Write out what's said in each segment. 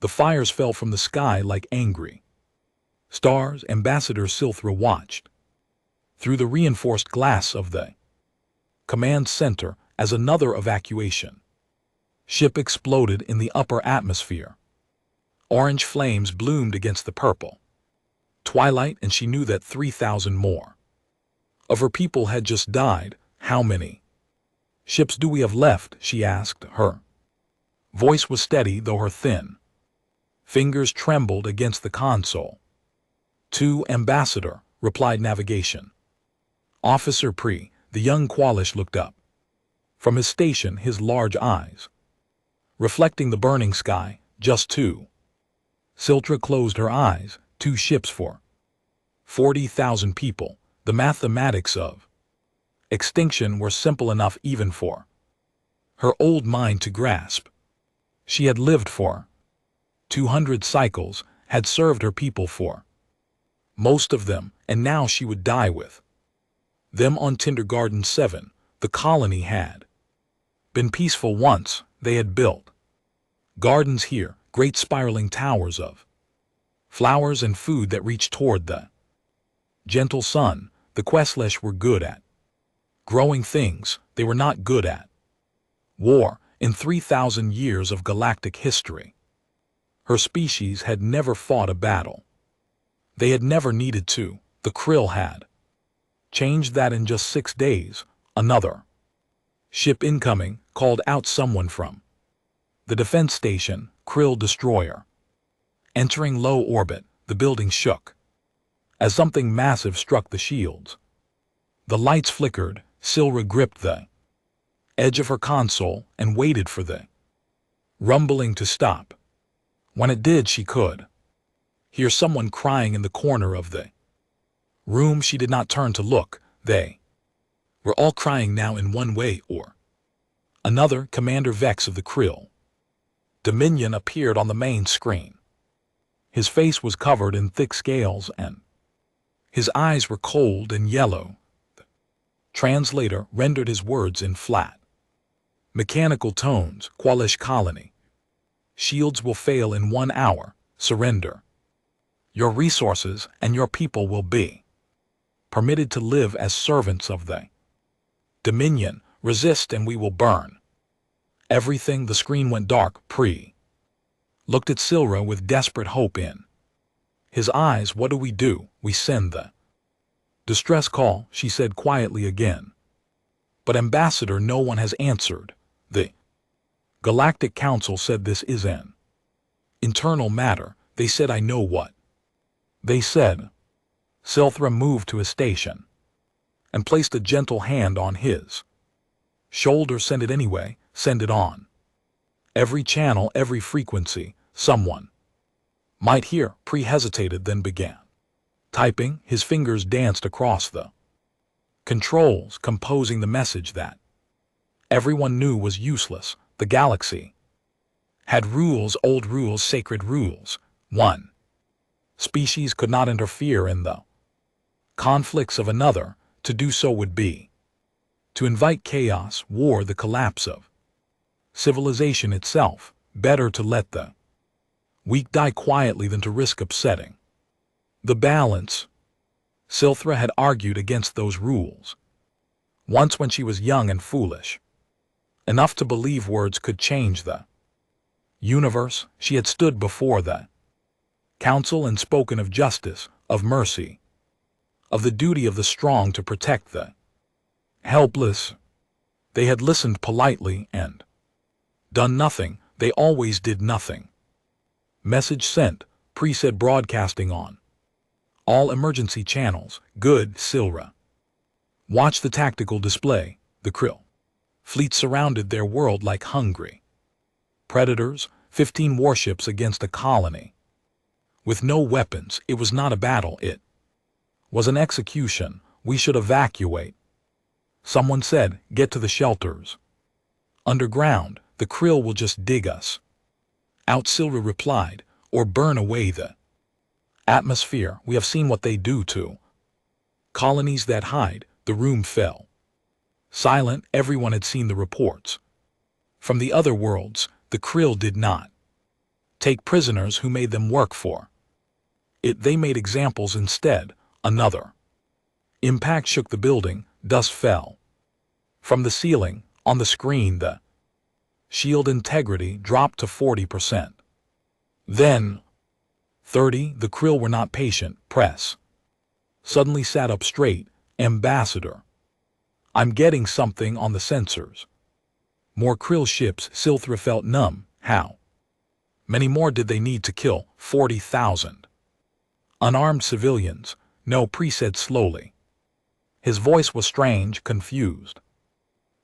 The fires fell from the sky like angry stars. Ambassador Silthra watched through the reinforced glass of the command center as another evacuation ship exploded in the upper atmosphere. Orange flames bloomed against the purple twilight, and she knew that 3,000 more of her people had just died. How many ships do we have left? She asked. Her voice was steady, though her thin fingers trembled against the console. 2, Ambassador, replied Navigation Officer Pre. The young Qualish looked up from his station, his large eyes reflecting the burning sky. Just 2. Silthra closed her eyes. 2 ships for 40,000 people. The mathematics of extinction were simple enough even for her old mind to grasp. She had lived for 200 cycles, had served her people for most of them, and now she would die with them on Kindergarten 7. The colony had been peaceful once. They had built gardens here, great spiraling towers of flowers and food that reached toward the gentle sun. The Questlesh were good at growing things. They were not good at war. In 3,000 years of galactic history, her species had never fought a battle. They had never needed to. The Krill had changed that in just 6 days. Another ship incoming, called out someone from the defense station. Krill destroyer entering low orbit. The building shook as something massive struck the shields. The lights flickered. Silthra gripped the edge of her console and waited for the rumbling to stop. When it did, she could hear someone crying in the corner of the room. She did not turn to look. They were all crying now in one way or another. Commander Vex of the Krill Dominion appeared on the main screen. His face was covered in thick scales and his eyes were cold and yellow. The translator rendered his words in flat, mechanical tones. Qualish colony. Shields will fail in 1 hour. Surrender your resources and your people will be permitted to live as servants of the Dominion. Resist and we will burn everything. The screen went dark. Pre looked at Silthra with desperate hope in his eyes. What do we do? We send the distress call, she said quietly again. But Ambassador, no one has answered. The Galactic Council said this is an internal matter. They said I know what they said. Silthra moved to his station and placed a gentle hand on his shoulder. Send it anyway. Send it on every channel, every frequency. Someone might hear. Pre hesitated, then began typing. His fingers danced across the controls, composing the message that everyone knew was useless. The galaxy had rules, old rules, sacred rules. One species could not interfere in the conflicts of another. To do so would be to invite chaos, war, the collapse of civilization itself. Better to let the weak die quietly than to risk upsetting the balance. Silthra had argued against those rules once when she was young and foolish enough to believe words could change the universe. She had stood before the council and spoken of justice, of mercy, of the duty of the strong to protect the helpless. They had listened politely and done nothing. They always did nothing. Message sent. Pre said, broadcasting on all emergency channels. Good. Silthra watched the tactical display. The Krill fleet surrounded their world like hungry predators. 15 warships against a colony with no weapons. It was not a battle. It was an execution. We should evacuate. Someone said, get to the shelters underground. The Krill will just dig us out. Silthra replied, or burn away the atmosphere. We have seen what they do to colonies that hide. The room fell silent. Everyone had seen the reports from the other worlds. The Krill did not Take prisoners who made them work for it. They made examples instead. Another impact shook the building. Dust fell from the ceiling. On the screen, the shield integrity dropped to 40%. Then 30. The Krill were not patient. Press suddenly sat up straight. Ambassador, I'm getting something on the sensors. More Krill ships. Silthra felt numb. How many more did they need to kill? 40,000. Unarmed civilians. No, Pre said slowly. His voice was strange, confused.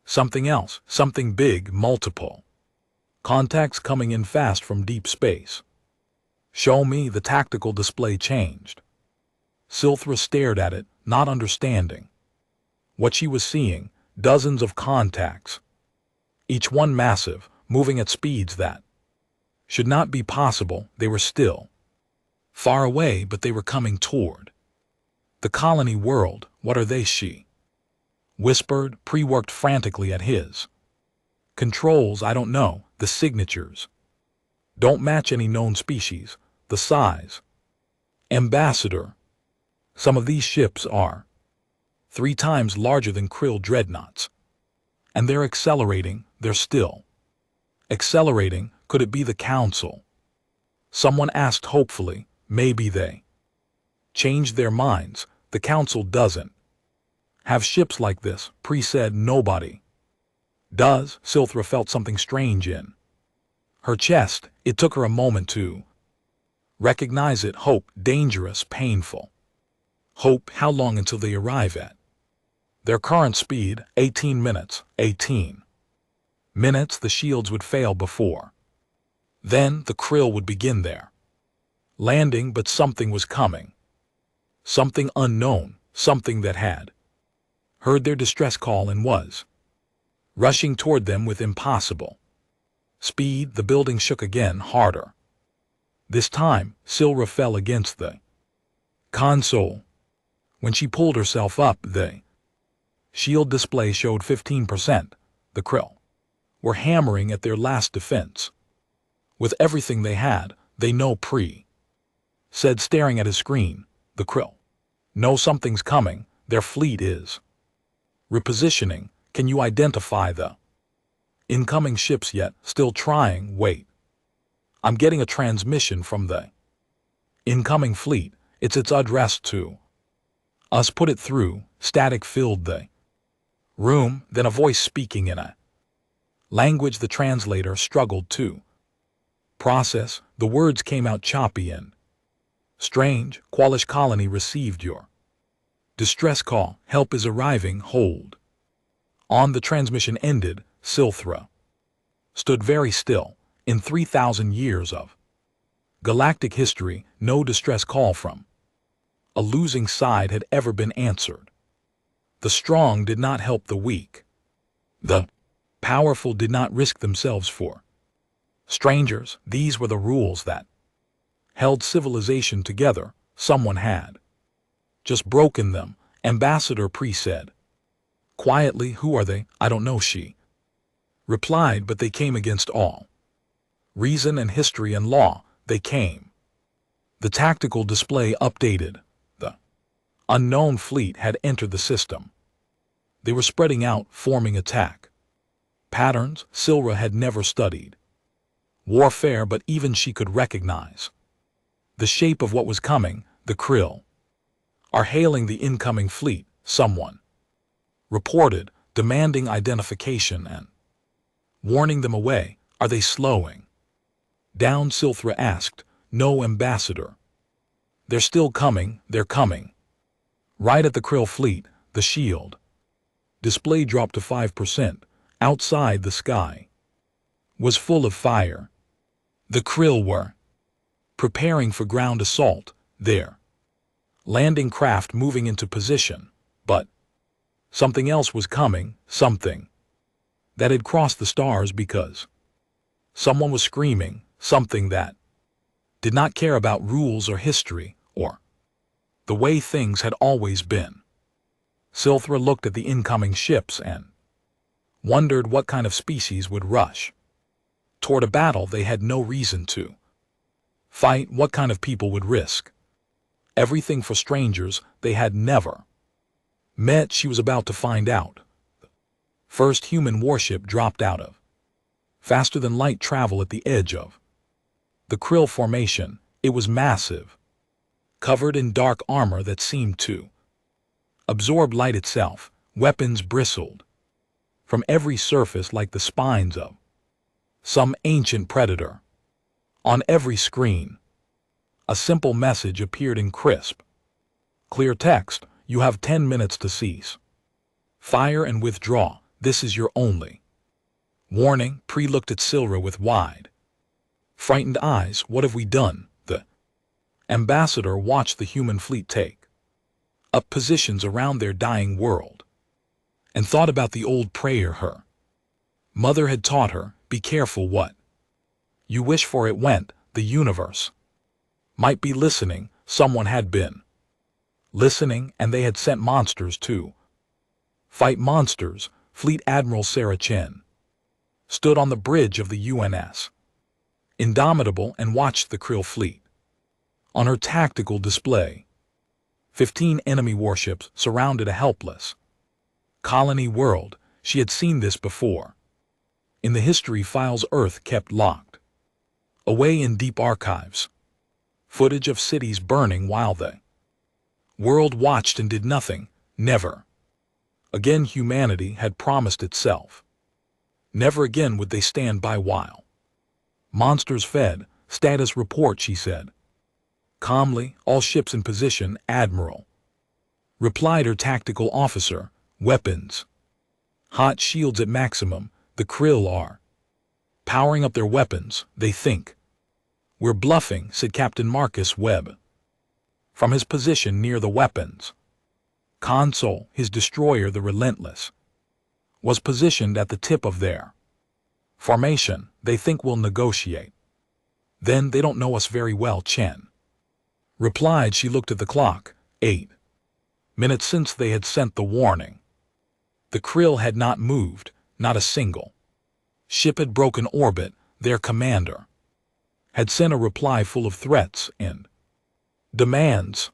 Something else, something big, multiple contacts coming in fast from deep space. Show me. The tactical display changed. Silthra stared at it, not understanding what she was seeing. Dozens of contacts, each one massive, moving at speeds that should not be possible. They were still far away, but they were coming toward the colony world. What are they? She whispered. Pre worked frantically at his controls. I don't know. The signatures don't match any known species. The size. Ambassador, some of these ships are 3 times larger than Krill dreadnoughts. And they're accelerating. They're still accelerating. Could it be the Council? Someone asked hopefully. Maybe they changed their minds. The Council doesn't have ships like this. Pre said. Nobody does. Silthra felt something strange in her chest. It took her a moment to recognize it. Hope. Dangerous, painful hope. How long until they arrive at their current speed? 18 minutes. 18 minutes. The shields would fail before then. The Krill would begin their landing, but something was coming. Something unknown. Something that had heard their distress call and was rushing toward them with impossible speed. The building shook again, harder. This time, Silra fell against the console. When she pulled herself up, the shield display showed 15%. The Krill were hammering at their last defense with everything they had. They know, Pre said, staring at his screen. The Krill know something's coming. Their fleet is repositioning. Can you identify the incoming ships yet? Still trying. Wait. I'm getting a transmission from the incoming fleet. It's addressed to us. Put it through. Static filled the room, then a voice speaking in a language the translator struggled to process. The words came out choppy and strange. Qualish colony received your distress call. Help is arriving. Hold on. The transmission ended. Silthra stood very still. In 3,000 years of galactic history, no distress call from a losing side had ever been answered. The strong did not help the weak. The powerful did not risk themselves for strangers. These were the rules that held civilization together. Someone had just broken them. Ambassador Pre said quietly. Who are they? I don't know, she replied, but they came against all reason and history and law. They came. The tactical display updated. The unknown fleet had entered the system. They were spreading out, forming attack patterns Silra had never studied warfare, but even she could recognize the shape of what was coming. The Krill are hailing the incoming fleet, someone reported, demanding identification and warning them away. Are they slowing down? Silthra asked. No, Ambassador. They're still coming. They're coming. Right at the Krill fleet. The shield display dropped to 5%. Outside, the sky was full of fire. The Krill were preparing for ground assault. Their landing craft moving into position. But something else was coming. Something that had crossed the stars, because someone was screaming. Something that did not care about rules or history or the way things had always been. Silthra looked at the incoming ships and wondered what kind of species would rush toward a battle they had no reason to Fight what kind of people would risk everything for strangers they had never met. She was about to find out. First human warship dropped out of faster than light travel at the edge of the Krill formation. It was massive, covered in dark armor that seemed to absorb light itself. Weapons bristled from every surface like the spines of some ancient predator. On every screen, a simple message appeared in crisp, clear text: you have 10 minutes to cease fire and withdraw. This is your only warning. Pre looked at Silra with wide, frightened eyes. What have we done? The ambassador watched the human fleet take up positions around their dying world and thought about the old prayer her mother had taught her: be careful what you wish for. It went. The universe might be listening. Someone had been listening, and they had sent monsters to fight monsters. Fleet Admiral Sarah Chen stood on the bridge of the UNS Indomitable and watched the Krill fleet. On her tactical display, 15 enemy warships surrounded a helpless colony world. She had seen this before in the history files Earth kept locked away in deep archives. Footage of cities burning while the world watched and did nothing. Never again humanity had promised itself. Never again would they stand by while monsters fed. Status report, she said calmly. All ships in position, Admiral, replied her tactical officer. Weapons hot, shields at maximum. The Krill are powering up their weapons. They think we're bluffing, said Captain Marcus Webb from his position near the weapons console. His destroyer, the Relentless, was positioned at the tip of their formation. They think we'll negotiate. Then they don't know us very well, Chen replied. She looked at the clock. 8 minutes since they had sent the warning. The Krill had not moved. Not a single ship had broken orbit. Their commander had sent a reply full of threats and demands.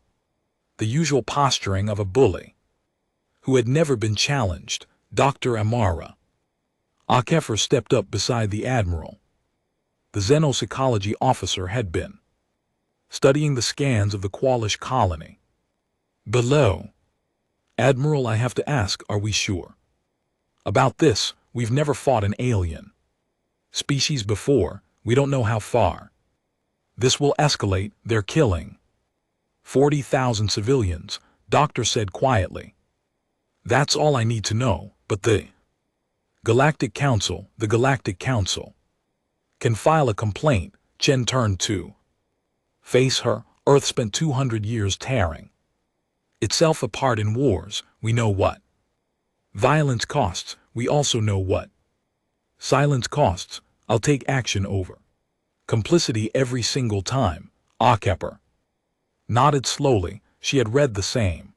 The usual posturing of a bully who had never been challenged. Dr. Amara Akefer stepped up beside the Admiral. The xenopsychology officer had been studying the scans of the Qualish colony below. Admiral, I have to ask, are we sure about this? We've never fought an alien species before. We don't know how far this will escalate. They're killing 40,000 civilians, Doctor said quietly. That's all I need to know. But the Galactic Council can file a complaint. Chen turned to face her. Earth spent 200 years tearing itself apart in wars. We know what violence costs. We also know what silence costs. I'll take action over complicity every single time. Akeper nodded slowly. She had read the same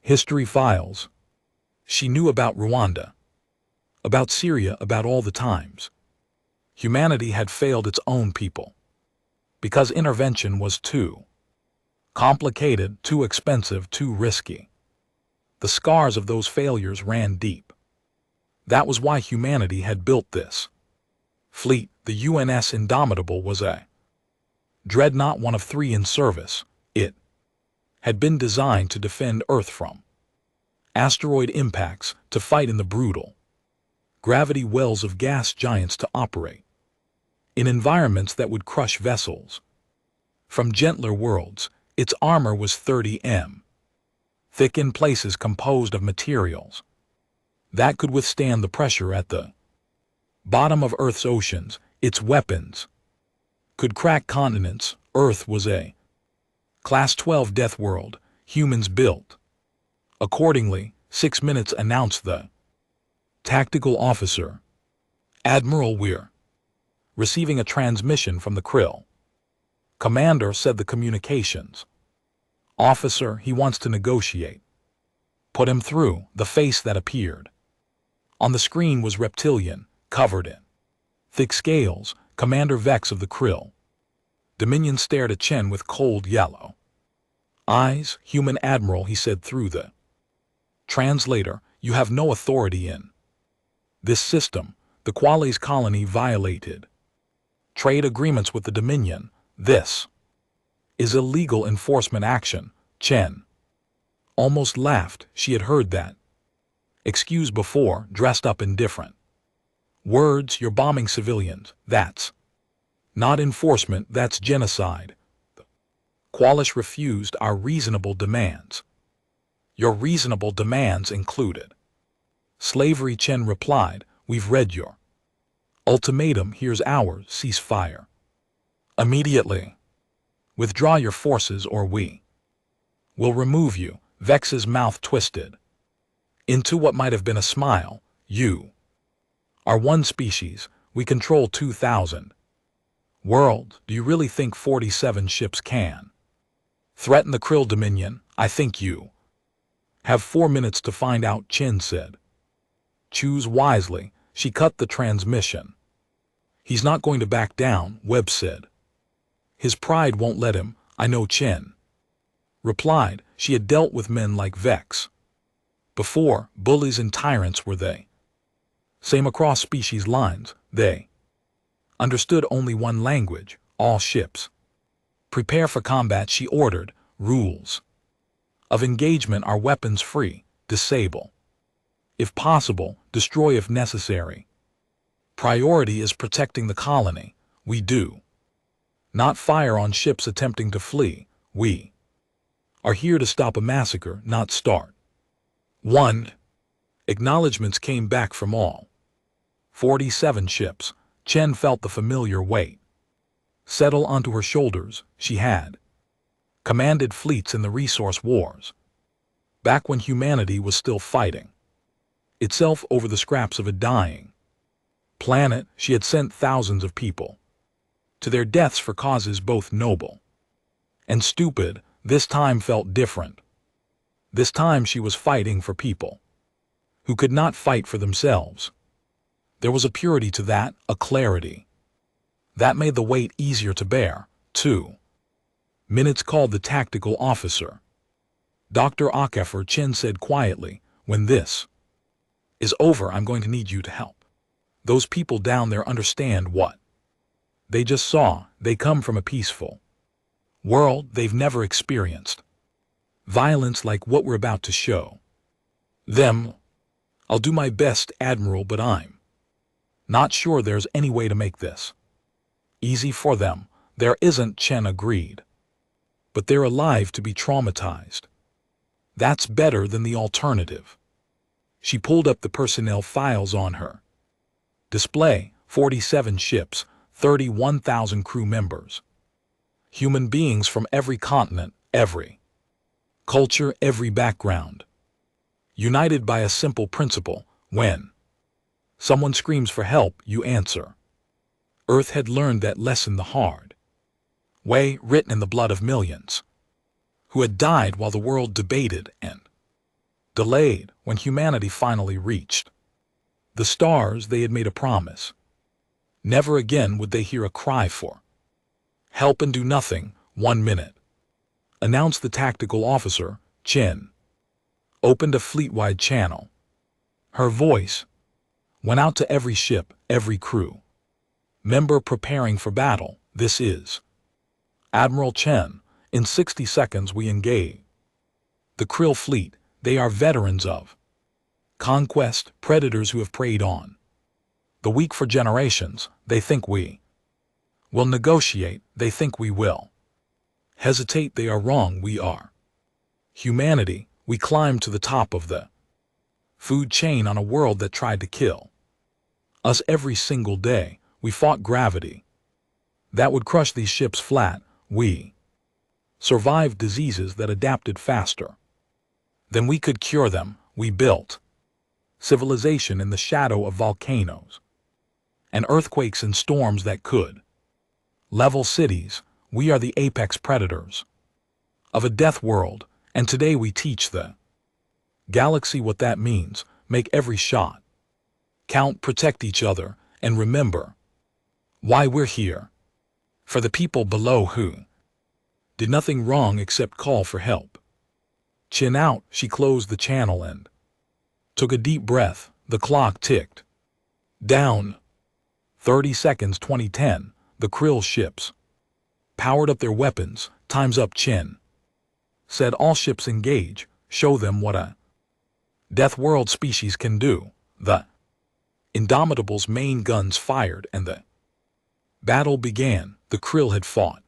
history files. She knew about Rwanda, about Syria, about all the times humanity had failed its own people because intervention was too complicated, too expensive, too risky. The scars of those failures ran deep. That was why humanity had built this fleet. The UNS Indomitable was a dreadnought, one of 3 in service. It had been designed to defend Earth from asteroid impacts, to fight in the brutal gravity wells of gas giants, to operate in environments that would crush vessels from gentler worlds. Its armor was 30 m thick, in places composed of materials that could withstand the pressure at the bottom of Earth's oceans. Its weapons could crack continents. Earth was a Class 12 death world, humans built accordingly. 6 minutes, announced the tactical officer. Admiral, we're receiving a transmission from the Krill commander, said the communications officer. He wants to negotiate. Put him through. The face that appeared on the screen was reptilian, covered in thick scales. Commander Vex of the Krill Dominion stared at Chen with cold yellow eyes. Human Admiral, he said through the translator, you have no authority in this system. The Quali's colony violated trade agreements with the Dominion. This is illegal enforcement action. Chen almost laughed. She had heard that excuse before, dressed up in different words. You're bombing civilians. That's not enforcement, that's genocide. Qualis refused our reasonable demands. Your reasonable demands included slavery, Chen replied. We've read your ultimatum. Here's ours. Ceasefire immediately. Withdraw your forces or we will remove you. Vex's mouth twisted into what might have been a smile. You are one species. We control 2,000 world. Do you really think 47 ships can threaten the Krill Dominion? I think you have 4 minutes to find out, Chen said. Choose wisely. She cut the transmission. He's not going to back down, Webb said. His pride won't let him. I know, Chen replied. She had dealt with men like Vex before. Bullies and tyrants were they. Same across species lines. They understood only one language. All ships prepare for combat, she ordered. Rules of engagement are weapons free. Disable if possible, destroy if necessary. Priority is protecting the colony. We do not fire on ships attempting to flee. We are here to stop a massacre, not start one. Acknowledgments came back from all 47 ships. Chen felt the familiar weight settle onto her shoulders. She had commanded fleets in the resource wars, back when humanity was still fighting itself over the scraps of a dying planet. She had sent thousands of people to their deaths for causes both noble and stupid. This time felt different. This time she was fighting for people who could not fight for themselves. There was a purity to that, a clarity that made the weight easier to bear. 2 minutes, called the tactical officer. Dr. Akefer, Chen said quietly, when this is over, I'm going to need you to help those people down there understand what they just saw. They come from a peaceful world. They've never experienced violence like what we're about to show them. I'll do my best, Admiral, but I'm not sure there's any way to make this easy for them. There isn't, Chen agreed. But they're alive to be traumatized. That's better than the alternative. She pulled up the personnel files on her display. 47 ships, 31,000 crew members. Human beings from every continent, every culture, every background. United by a simple principle: when someone screams for help, you answer. Earth had learned that lesson the hard way, written in the blood of millions who had died while the world debated and delayed. When humanity finally reached the stars, they had made a promise. Never again would they hear a cry for help and do nothing. 1 minute, announced the tactical officer. Chen opened a fleet-wide channel. Her voice went out to every ship, every crew member preparing for battle. This is Admiral Chen. In 60 seconds we engage the Krill fleet. They are veterans of conquest, predators who have preyed on the weak for generations. They think we will negotiate. They think we will hesitate. They are wrong. We are humanity. We climbed to the top of the food chain on a world that tried to kill us every single day. We fought gravity that would crush these ships flat. We survived diseases that adapted faster than we could cure them. We built civilization in the shadow of volcanoes and earthquakes and storms that could level cities. We are the apex predators of a death world, and today we teach the galaxy what that means. Make every shot count, protect each other, and remember why we're here. For the people below who did nothing wrong except call for help. Chin out, she closed the channel and took a deep breath. The clock ticked down. 30 seconds, 2010. The Krill ships powered up their weapons. Time's up, Chin said. All ships engage. Show them what a Deathworld species can do. The Indomitable's main guns fired and the battle began. The Krill had fought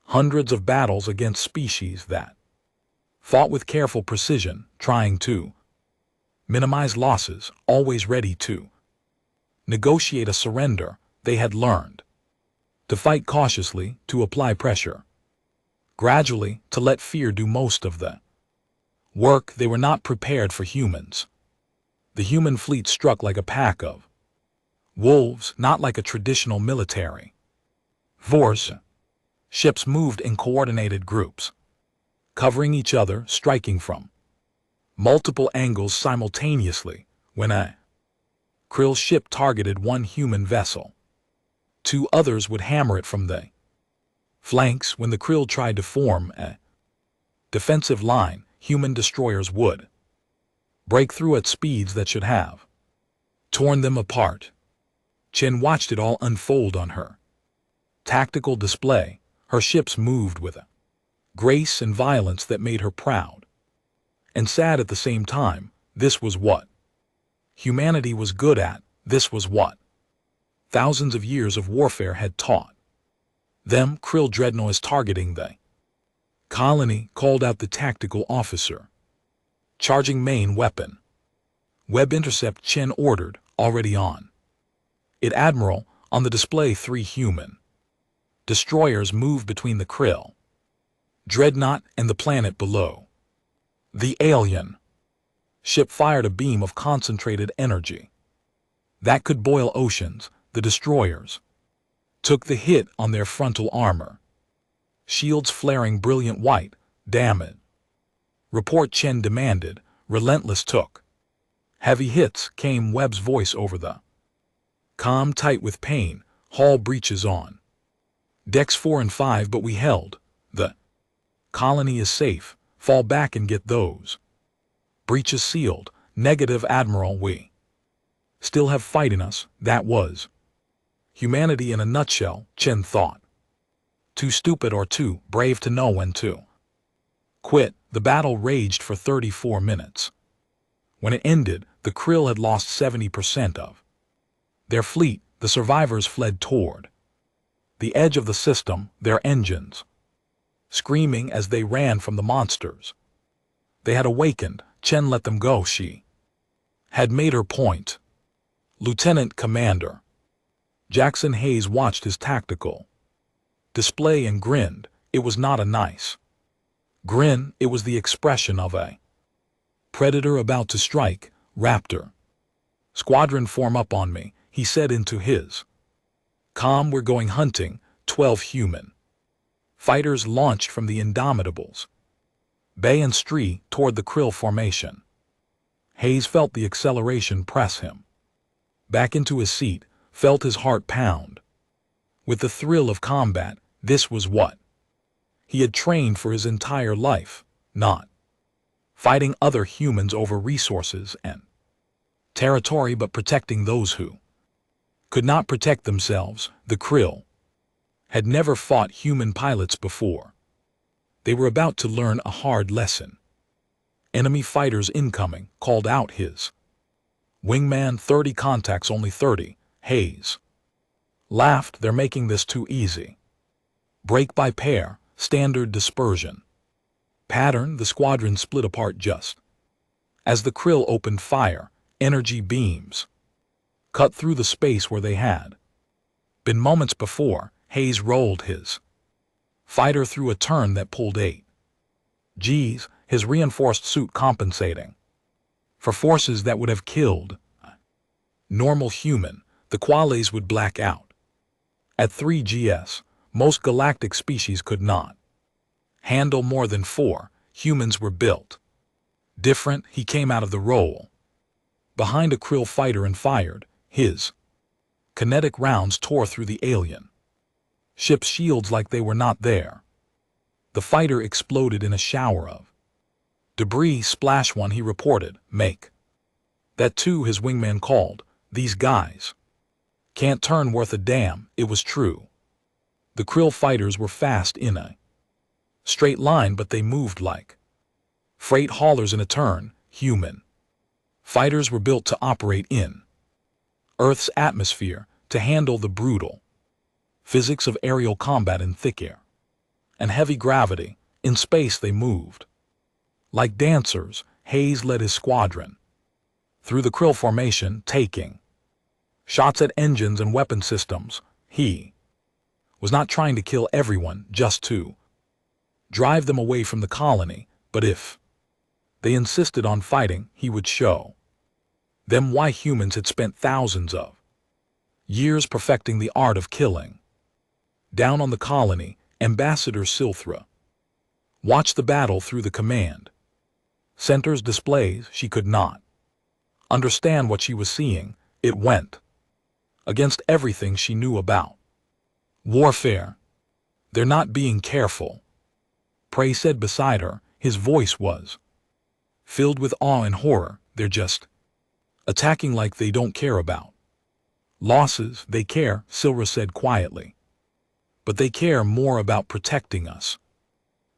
hundreds of battles against species that fought with careful precision, trying to minimize losses, always ready to negotiate a surrender. They had learned to fight cautiously, to apply pressure gradually, to let fear do most of the work. They were not prepared for humans. The human fleet struck like a pack of wolves, not like a traditional military force. Ships moved in coordinated groups, covering each other, striking from multiple angles simultaneously. When a Krill ship targeted one human vessel, two others would hammer it from the flanks. When the Krill tried to form a defensive line, human destroyers would break through at speeds that should have torn them apart. Chen watched it all unfold on her tactical display. Her ships moved with a grace and violence that made her proud and sad at the same time. This was what humanity was good at. This was what thousands of years of warfare had taught them. Krill dreadnoughts targeting the colony, called out the tactical officer. Charging main weapon. Web intercept, Chen ordered. Already on it, Admiral. On the display, 3 human destroyers moved between the Krill dreadnought and the planet below. The alien ship fired a beam of concentrated energy that could boil oceans. The destroyers took the hit on their frontal armor, shields flaring brilliant white. Damn it. Report, Chen demanded. Relentless took heavy hits, came Webb's voice over the comm, tight with pain. Hull breaches on decks 4 and 5, but we held. The colony is safe. Fall back and get those breaches sealed. Negative, Admiral. We still have fight in us. That was humanity in a nutshell, Chen thought. Too stupid or too brave to know when to quit. The battle raged for 34 minutes. When it ended, the Krill had lost 70% of their fleet. The survivors fled toward the edge of the system, their engines screaming as they ran from the monsters. They had awakened. Chen let them go. She had made her point. Lieutenant Commander Jackson Hayes watched his tactical display and grinned. It was not a nice grin. It was the expression of a predator about to strike. Raptor squadron, form up on me, he said into his comm. We're going hunting. 12 human fighters launched from the Indomitables Bay and Stree toward the Krill formation. Hayes felt the acceleration press him back into his seat, felt his heart pound with the thrill of combat. This was what he had trained for his entire life, not fighting other humans over resources and territory, but protecting those who could not protect themselves. The Krill had never fought human pilots before. They were about to learn a hard lesson. Enemy fighters incoming, called out his wingman. 30 contacts, only 30. Hayes laughed. They're making this too easy. Break by pair, standard dispersion pattern. The squadron split apart just as the Krill opened fire. Energy beams cut through the space where they had been moments before. Hayes rolled his fighter through a turn that pulled 8 Gs, his reinforced suit compensating for forces that would have killed a normal human. The quales would black out at 3 Gs. Most galactic species could not handle more than 4. Humans were built different. He came out of the roll behind a Krill fighter and fired. His kinetic rounds tore through the alien Ship's shields like they were not there. The fighter exploded in a shower of debris. Splash one, he reported. Make that two, his wingman called. These guys can't turn worth a damn. It was true. The krill fighters were fast in a straight line, but they moved like freight haulers in a turn. Human fighters were built to operate in Earth's atmosphere, to handle the brutal physics of aerial combat in thick air and heavy gravity. In space they moved like dancers. Hayes led his squadron through the krill formation, taking shots at engines and weapon systems. He was not trying to kill everyone, just to drive them away from the colony, but if they insisted on fighting, he would show them why humans had spent thousands of years perfecting the art of killing. Down on the colony, Ambassador Silthra watched the battle through the command center's displays. She could not understand what she was seeing. It went against everything she knew about warfare. They're not being careful, Prey said beside her. His voice was filled with awe and horror. They're just attacking like they don't care about losses. They care, Silra said quietly. But they care more about protecting us.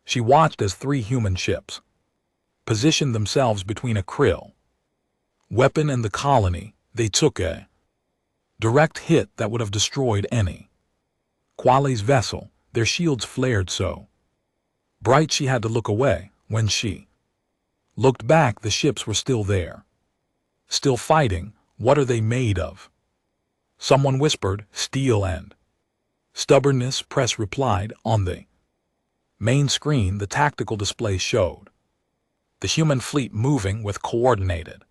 She watched as 3 human ships positioned themselves between a krill weapon and the colony. They took a direct hit that would have destroyed any Quali's vessel. Their shields flared so bright she had to look away. When she looked back, the ships were still there, still fighting. What are they made of? Someone whispered. Steel and stubbornness, Press replied. On the main screen, the tactical display showed the human fleet moving with coordinated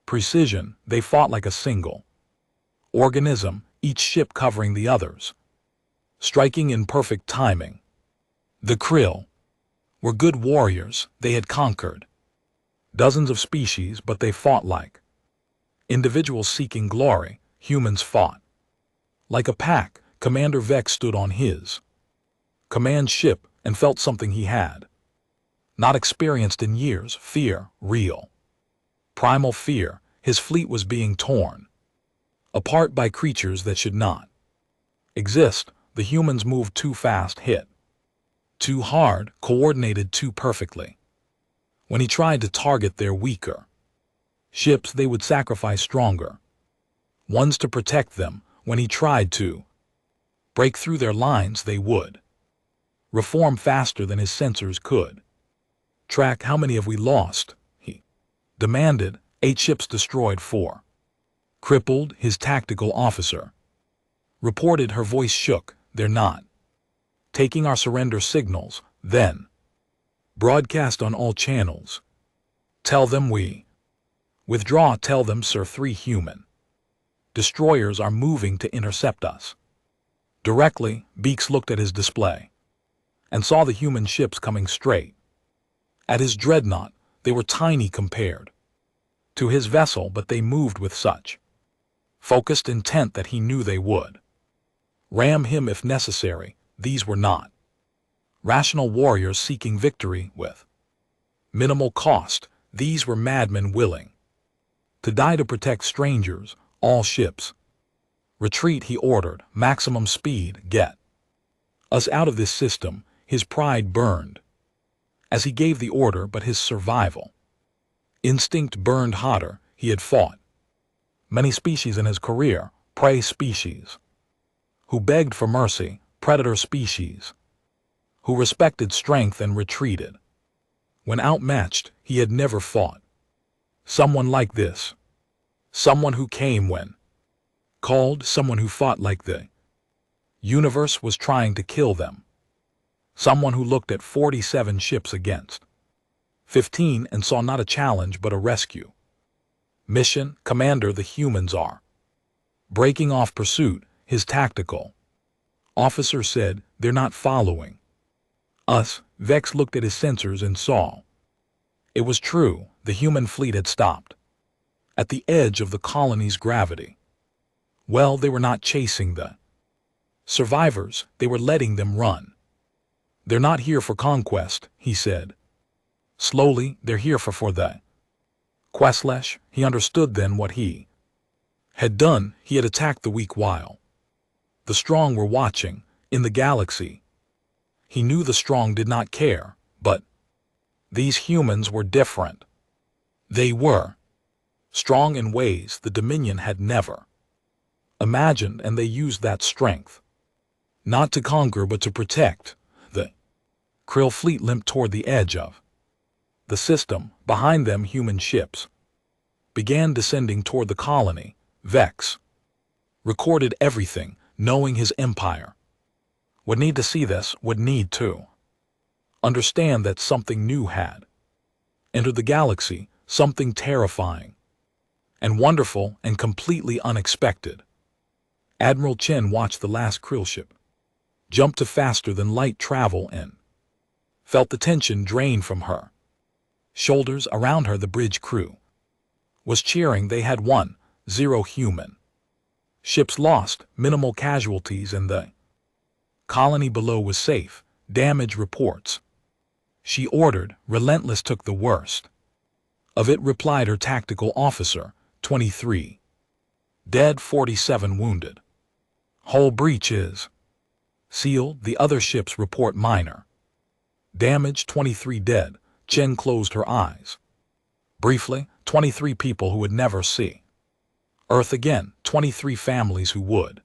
precision. They fought like a single organism, each ship covering the others, striking in perfect timing. The krill were good warriors. They had conquered dozens of species, but they fought like individuals seeking glory. Humans fought like a pack. Commander Vex stood on his command ship and felt something he had not experienced in years. Fear, real, primal fear. His fleet was being torn apart by creatures that should not exist. The humans moved too fast, hit too hard, coordinated too perfectly. When he tried to target their weaker ships, they would sacrifice stronger ones to protect them. When he tried to break through their lines, they would reform faster than his sensors could track. How many have we lost? He demanded. 8 ships destroyed, 4 crippled, his tactical officer reported. Her voice shook. They're not taking our surrender signals. Then broadcast on all channels. Tell them we withdraw. Tell them, sir, 3 human destroyers are moving to intercept us directly. Beaks looked at his display and saw the human ships coming straight at his dreadnought. They were tiny compared to his vessel, but they moved with such focused intent that he knew they would ram him if necessary. These were not rational warriors seeking victory with minimal cost. These were madmen willing to die to protect strangers. All ships retreat, he ordered. Maximum speed. Get us out of this system. His pride burned as he gave the order, but his survival instinct burned hotter. He had fought many species in his career. Prey species who begged for mercy, predator species who respected strength and retreated when outmatched. He had never fought someone like this, someone who came when called, someone who fought like the universe was trying to kill them, someone who looked at 47 ships against 15 and saw not a challenge but a rescue mission. Commander, the humans are breaking off pursuit, his tactical officer said. They're not following us. Vex looked at his sensors and saw it was true. The human fleet had stopped at the edge of the colony's gravity. Well, they were not chasing the Survivors, they were letting them run. They're not here for conquest, he said. Slowly, they're here for the Questless. He understood then what he had done. He had attacked the weak while the strong were watching. In the galaxy, he knew the strong did not care, but these humans were different. They were strong in ways the Dominion had never imagined, and they used that strength not to conquer but to protect. The Krill fleet limped toward the edge of the system. Behind them, human ships began descending toward the colony. Vex recorded everything, knowing his empire would need to see this, would need to understand that something new had entered the galaxy, something terrifying and wonderful and completely unexpected. Admiral Chen watched the last Krill ship jump to faster than light travel and felt the tension drain from her shoulders. Around her, the bridge crew was cheering. They had won. 0 human ships lost, minimal casualties, and the colony below was safe. Damage reports, she ordered. Relentless took the worst of it, replied her tactical officer. 23 dead, 47 wounded. Hull breach is sealed. The other ships report minor damage. 23 dead. Chen closed her eyes briefly. 23 people who would never see Earth again. 23 families who would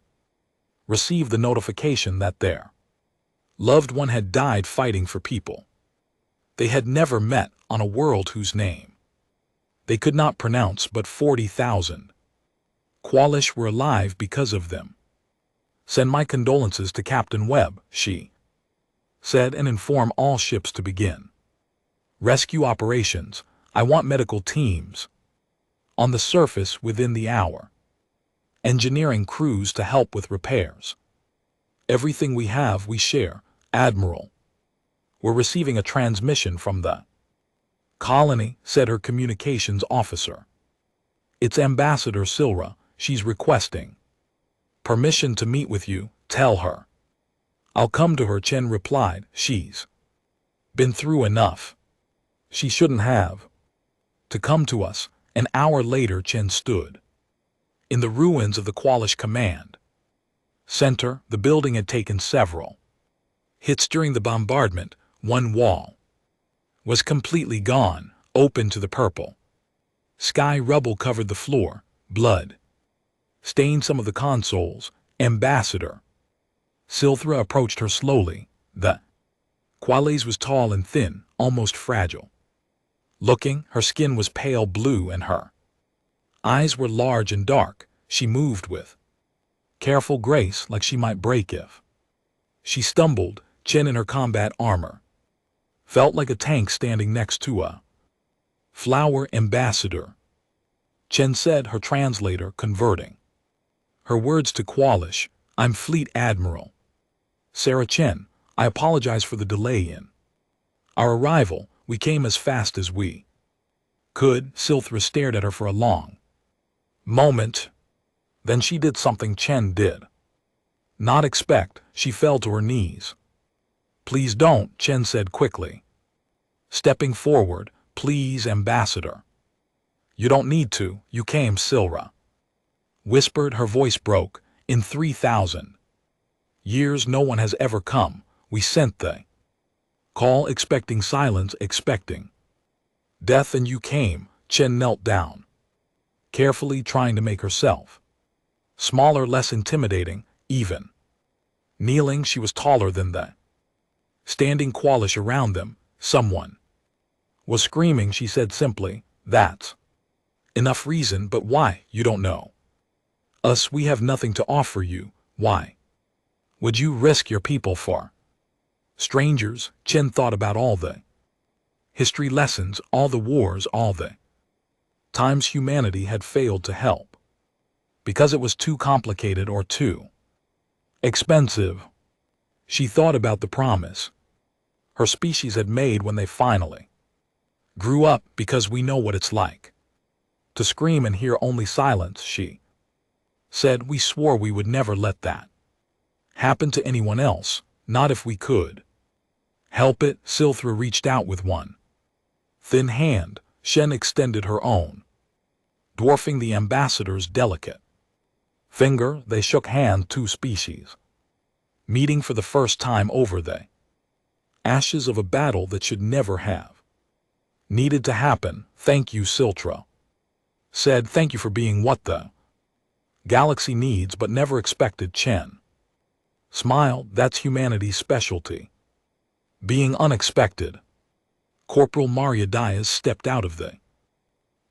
receive the notification that their loved one had died fighting for people they had never met on a world whose name they could not pronounce, but 40,000 Qualish were alive because of them. Send my condolences to Captain Webb, she said, and inform all ships to begin rescue operations. I want medical teams on the surface within the hour. Engineering crews to help with repairs. Everything we have, we share. Admiral, we're receiving a transmission from the colony, said her communications officer. It's Ambassador Silra. She's requesting permission to meet with you. Tell her I'll come to her, Chen replied. She's been through enough. She shouldn't have to come to us. An hour later, Chen stood in the ruins of the Qualish Command Center. The building had taken several hits during the bombardment. One wall was completely gone, open to the purple sky. Rubble covered the floor. Blood stained some of the consoles. Ambassador Silthra approached her slowly. The Qualies was tall and thin, almost fragile looking. Her skin was pale blue and her eyes were large and dark. She moved with careful grace, like she might break if she stumbled. Chen, in her combat armor, felt like a tank standing next to a flower. Ambassador, Chen said, her translator converting her words to Qualish. I'm Fleet Admiral Sarah Chen. I apologize for the delay in our arrival. We came as fast as we could. Silthra stared at her for a long moment. Then she did something Chen did not expect. She fell to her knees. Please don't, Chen said quickly, stepping forward. Please, Ambassador. You don't need to. You came. Silra whispered. Her voice broke. In 3,000 years no one has ever come. We sent the call, expecting silence, expecting death, and you came. Chen knelt down, carefully trying to make herself smaller, less intimidating. Even kneeling, she was taller than the standing Qualish around them. Someone was screaming. She said simply, that's enough reason. But why? You don't know us. We have nothing to offer you. Why would you risk your people for strangers? Chen thought about all the history lessons, all the wars, all the times humanity had failed to help because it was too complicated or too expensive. She thought about the promise her species had made when they finally grew up, because we know what it's like to scream and hear only silence. She said, we swore we would never let that happen to anyone else, not if we could help it. Silthra reached out with one thin hand. Shen extended her own, dwarfing the ambassador's delicate finger. They shook hands, two species meeting for the first time over the ashes of a battle that should never have needed to happen. Thank you, Silthra said. Thank you for being what the galaxy needs but never expected. Chen smiled. That's humanity's specialty, being unexpected. Corporal Maria Diaz stepped out of the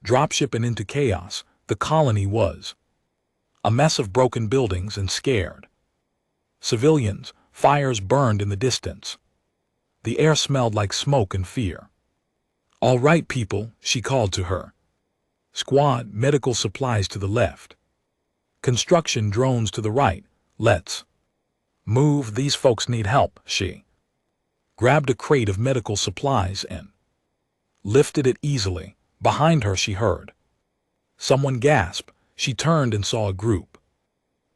dropship and into chaos. The colony was a mess of broken buildings and scared civilians. Fires burned in the distance. The air smelled like smoke and fear. All right, people, she called to her squad. Medical supplies to the left, construction drones to the right. Let's move. These folks need help. She grabbed a crate of medical supplies and lifted it easily. Behind her she heard someone gasp. She turned and saw a group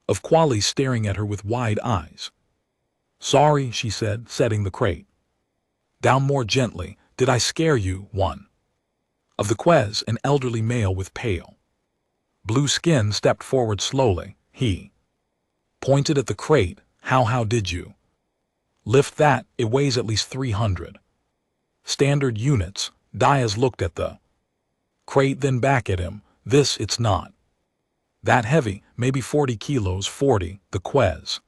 of qualis staring at her with wide eyes. Sorry, she said, setting the crate down more gently. Did I scare you? One of the Quez, an elderly male with pale blue skin, stepped forward slowly. He pointed at the crate. How did you lift that? It weighs at least 300 standard units. Diaz looked at the crate, then back at him. It's not that heavy, maybe 40 kilos. 40. The Quez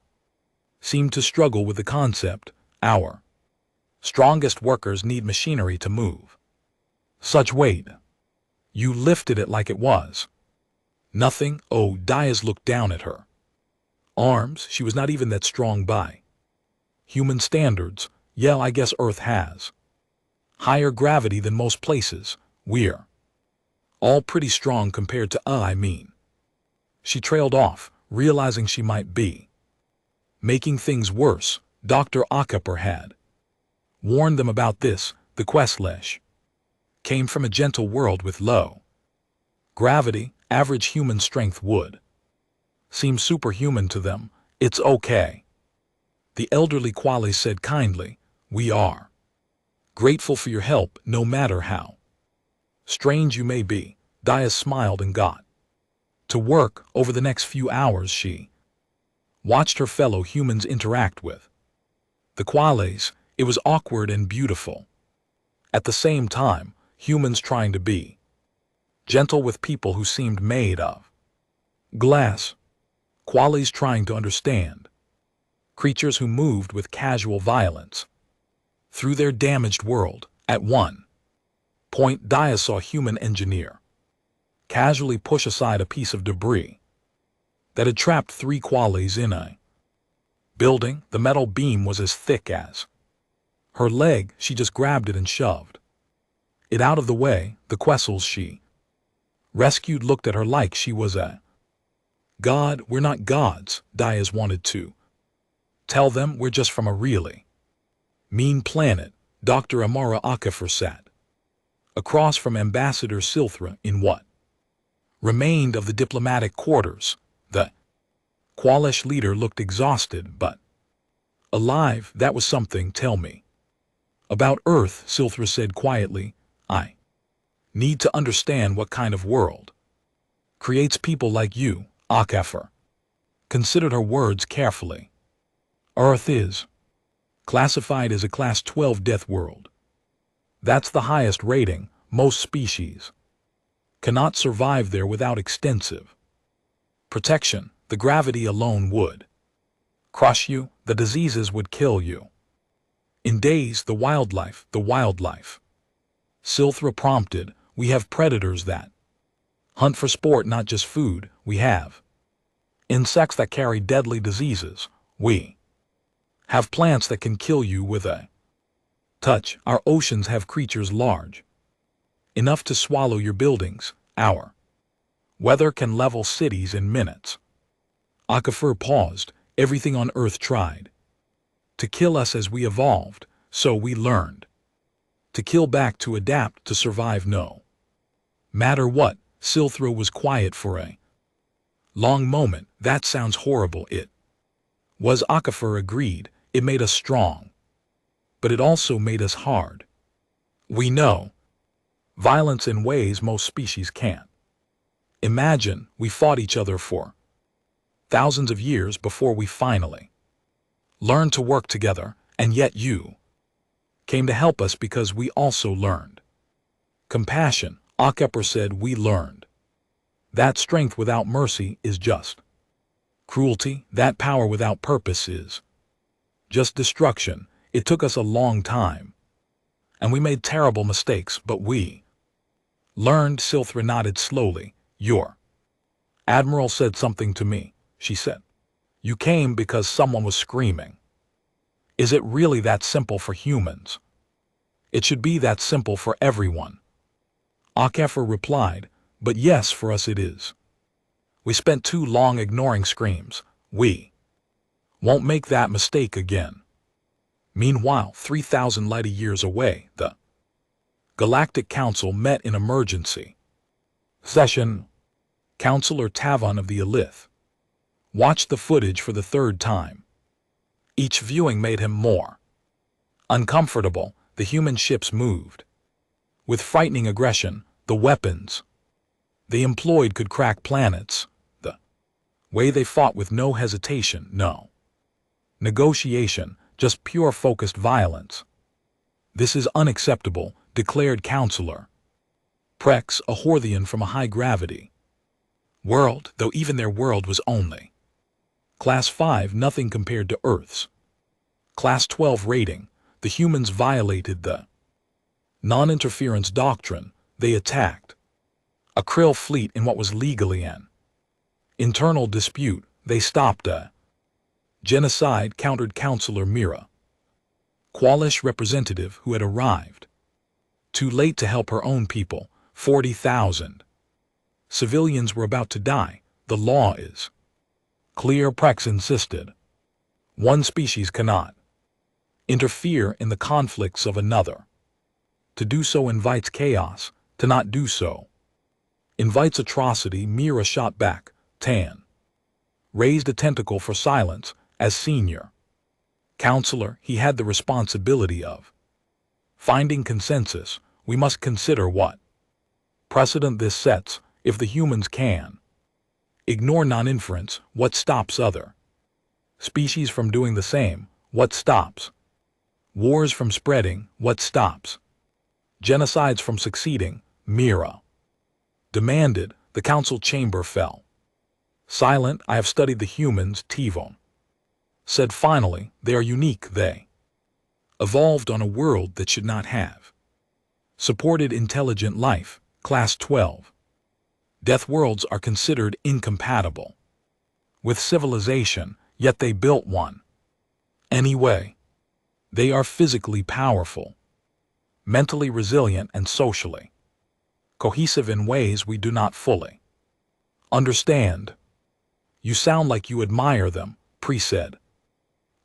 seemed to struggle with the concept. Our strongest workers need machinery to move such weight. You lifted it like it was nothing. Oh, Diaz looked down at her arms. She was not even that strong by human standards. Yeah, I guess Earth has higher gravity than most places. We're all pretty strong compared to I mean. She trailed off, realizing she might be making things worse. Dr. Akaper had warned them about this. The Questlesh came from a gentle world with low gravity. Average human strength would seem superhuman to them. It's okay, the elderly Quali said kindly. We are grateful for your help, no matter how strange you may be. Diaz smiled and got to work. Over the next few hours she watched her fellow humans interact with the Quales. It was awkward and beautiful. At the same time, humans trying to be gentle with people who seemed made of glass. Quales trying to understand creatures who moved with casual violence through their damaged world. At one point, Diaz saw a human engineer casually push aside a piece of debris that had trapped 3 Quales in a building. The metal beam was as thick as her leg. She just grabbed it and shoved it out of the way. The Questles she rescued looked at her like she was a god. We're not gods, Diaz wanted to tell them. We're just from a really mean planet. Dr. Amara Akafer sat across from Ambassador Silthra in what remained of the diplomatic quarters. The Qualish leader looked exhausted but alive. That was something. Tell me about Earth, Silthra said quietly. I need to understand what kind of world creates people like you. Akafer considered her words carefully. Earth is classified as a Class 12 death world. That's the highest rating. Most species cannot survive there without extensive protection. The gravity alone would crush you. The diseases would kill you in days. The wildlife. Silthra prompted. We have predators that hunt for sport, not just food. We have insects that carry deadly diseases. We have plants that can kill you with a touch. Our oceans have creatures large enough to swallow your buildings. Our weather can level cities in minutes. Akafer paused. Everything on Earth tried to kill us as we evolved, so we learned to kill back, to adapt, to survive no matter what. Silthra was quiet for a long moment. That sounds horrible. It Was Akafor agreed, it made us strong. But it also made us hard. We know violence in ways most species can't. Imagine we fought each other for thousands of years before we finally learned to work together, and yet you came to help us because we also learned compassion. Akafor said we learned that strength without mercy is just cruelty, that power without purpose is just destruction. It took us a long time, and we made terrible mistakes, but we learned. Silthra nodded slowly. Your admiral said something to me, she said. You came because someone was screaming. Is it really that simple for humans? It should be that simple for everyone. Akafor replied, but yes, for us it is. We spent too long ignoring screams. We won't make that mistake again. Meanwhile, 3,000 light-years away, the Galactic Council met in emergency session. Counselor Tavon of the Elith watched the footage for the third time. Each viewing made him more uncomfortable. The human ships moved with frightening aggression. The weapons they employed could crack planets. The way they fought with no hesitation, no negotiation, just pure focused violence. This is unacceptable, declared Counselor Prex, a Horthian from a high-gravity world, though even their world was only Class 5, nothing compared to Earth's Class 12 rating. The humans violated the non-interference doctrine. They attacked a Krill fleet in what was legally an internal dispute. They stopped a genocide, countered Counselor Mira, Qualish representative who had arrived too late to help her own people. 40,000 civilians were about to die. The law is clear, Prex insisted. One species cannot interfere in the conflicts of another. To do so invites chaos. To not do so invites atrocity. Mira shot back. Tan raised a tentacle for silence. As senior counselor, he had the responsibility of finding consensus. We must consider what precedent this sets. If the humans can ignore non-inference, what stops other species from doing the same? What stops wars from spreading? What stops genocides from succeeding? Mira demanded. The council chamber fell silent. I have studied the humans, Tivon said finally. They are unique. They evolved on a world that should not have supported intelligent life. Class 12. Deathworlds are considered incompatible with civilization, yet they built one anyway. They are physically powerful, mentally resilient, and socially cohesive in ways we do not fully understand. You sound like you admire them, Pre said.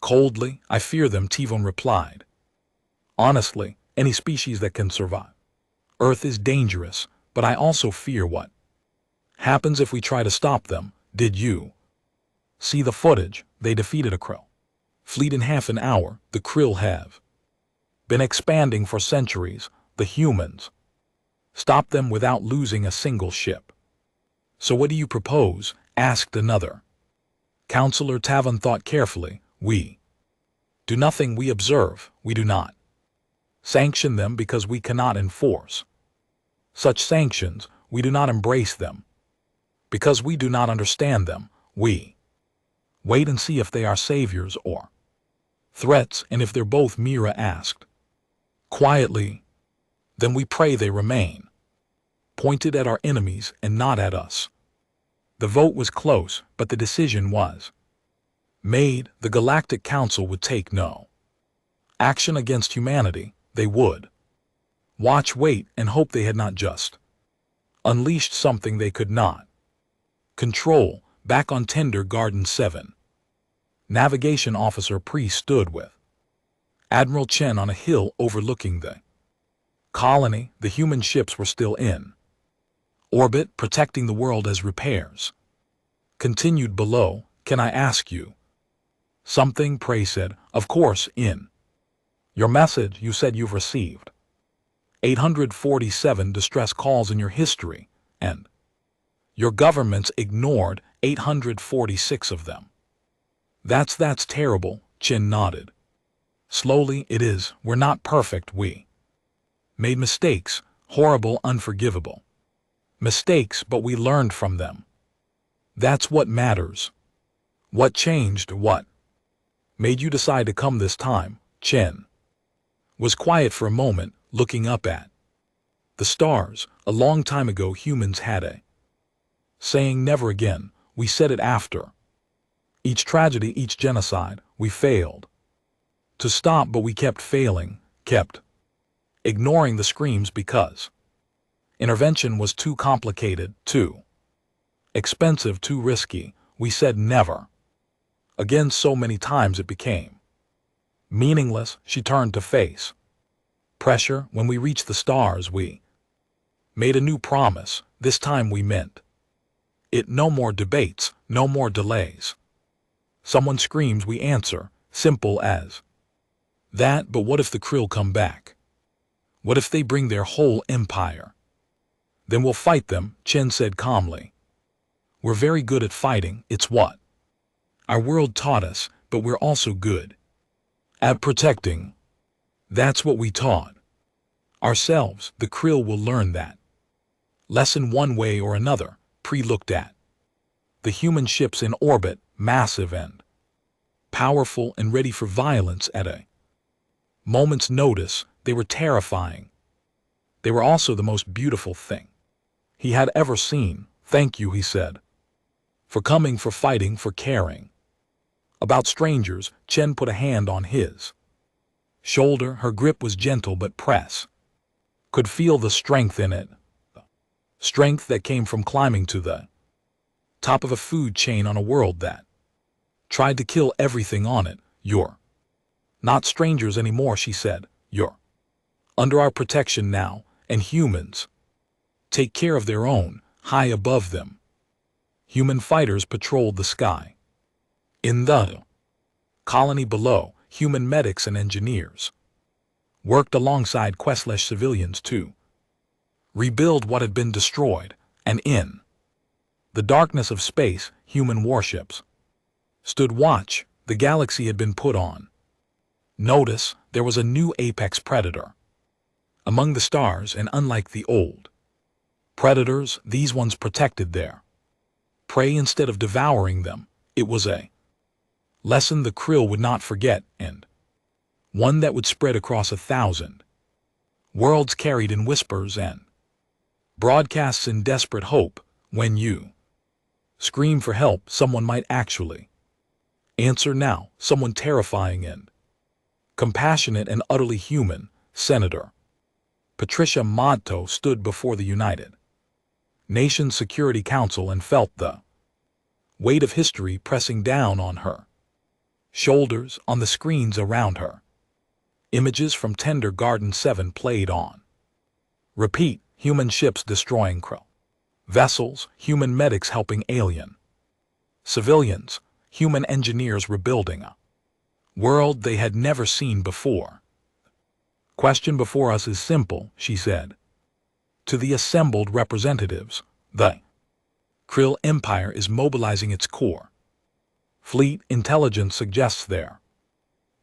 Coldly, I fear them, Tivon replied. Honestly, any species that can survive Earth is dangerous, but I also fear what happens if we try to stop them. Did you see the footage? They defeated a Krill fleet in half an hour. The Krill have been expanding for centuries. The humans stopped them without losing a single ship. So what do you propose? Asked another. Counselor Tavon thought carefully. We do nothing. We observe. We do not sanction them because we cannot enforce such sanctions. We do not embrace them because we do not understand them. We wait and see if they are saviors or threats, and if they're both, Mira asked quietly, then we pray they remain pointed at our enemies and not at us. The vote was close, but the decision was made. The Galactic Council would take no action against humanity. They would watch, wait, and hope they had not just unleashed something they could not control. Back on Tender Garden 7, Navigation Officer Pre stood with Admiral Chen on a hill overlooking the colony. The human ships were still in orbit, protecting the world as repairs continued below. Can I ask you Something, Prey said. Of course, in your message you said you've received 847 distress calls in your history, and your government's ignored 846 of them. That's terrible, Chin nodded. Slowly, it is. We're not perfect, we made mistakes, horrible, unforgivable mistakes, but we learned from them. That's what matters. What changed? What made you decide to come this time? Chen was quiet for a moment, looking up at the stars. A long time ago humans had a saying, never again. We said it after each tragedy, each genocide. We failed to stop, but we kept failing, kept ignoring the screams because intervention was too complicated, too expensive, too risky. We said never again so many times it became meaningless. She turned to face pressure. When we reached the stars, we made a new promise. This time we meant it. No more debates, no more delays. Someone screams, we answer. Simple as that. But what if the Krill come back? What if they bring their whole empire? Then we'll fight them, Chen said calmly. We're very good at fighting. It's what our world taught us, but we're also good at protecting. That's what we taught ourselves. The Krill will learn that lesson one way or another. Pre looked at the human ships in orbit, massive and powerful and ready for violence at a moment's notice. They were terrifying. They were also the most beautiful thing he had ever seen. Thank you, he said, for coming, for fighting, for caring about strangers. Chen put a hand on his shoulder. Her grip was gentle but press could feel the strength in it. Strength that came from climbing to the top of a food chain on a world that tried to kill everything on it. You're not strangers anymore, she said. You're under our protection now, and humans take care of their own. High above them, human fighters patrolled the sky. In the colony below, human medics and engineers worked alongside questless civilians to rebuild what had been destroyed. And in the darkness of space, human warships stood watch. The galaxy had been put on notice. There was a new apex predator among the stars, and unlike the old predators, these ones protected their prey instead of devouring them. It was a lesson the Krill would not forget, and one that would spread across 1,000 worlds, carried in whispers and broadcasts in desperate hope. When you scream for help, someone might actually answer now. Someone terrifying and compassionate and utterly human. Senator Patricia Modto stood before the United Nations Security Council and felt the weight of history pressing down on her shoulders. On the screens around her, images from Tender Garden 7 played on repeat. Human ships destroying Krill vessels, human medics helping alien civilians, human engineers rebuilding a world they had never seen before. Question before us is simple, she said to the assembled representatives. The Krill Empire is mobilizing its core fleet. Intelligence suggests they're